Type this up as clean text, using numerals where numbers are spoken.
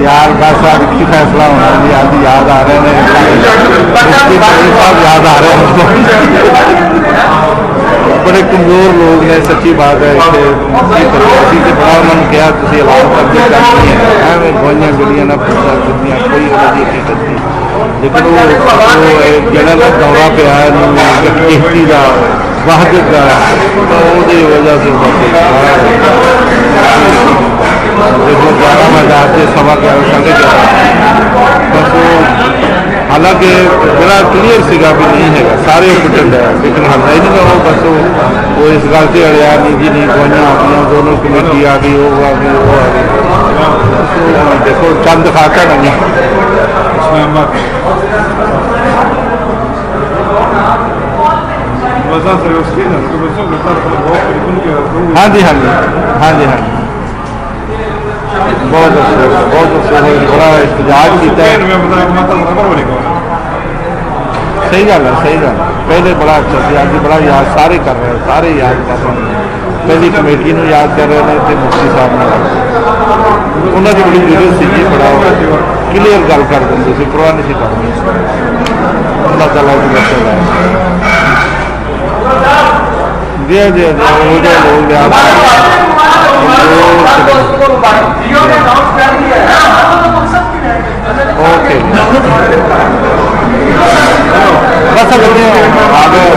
यार बस आज की फैसला होना जी, आज याद आ रहे हैं साहब, याद आ रहे हैं। बड़े कमजोर लोग ने, सच्ची बात है। इतने बड़ा उन्होंने कहा तुम ऐलान करके करनी है, एवं गोइयां गलियां ना पूछा दित्तियां, कोई हकीकत नहीं। लेकिन वो जरा का दौरा पिया किश्ती का वाहदत का, तो उसकी वजह से देखो 11 से 11:15 11:30 बस वो, हालांकि बड़ा क्लीयर सीगा भी नहीं है, सारे पिटन है, लेकिन हल ही नहीं हो। बस वो इस गल से अड़िया नहीं जी, नहीं गोइयां आ गई, दोनों कमेटी आ गई, वो आ गई, वो आ गई। देखो चंद खाता नहीं हाँ जी, हाँ जी, हाँ जी, हाँ जी, बहुत अफसोस, बड़ा एहतजाज किया। सही गल है, सही गल। पहले बड़ा अच्छा से, अभी बड़ा याद सारे कर रहे हैं, सारे याद कर रहे हैं। पहली कमेटी को याद कर रहे हैं, तो मुफ्ती साहब ने उन्होंने बड़ी जरूरत सी जी, बड़ा क्लीयर गल कर देंगे सी, परवाह नहीं करनी। अल्लाह ताला की बरकत है जी, जी जी, वो जो लोग याद ओके बस आ गए।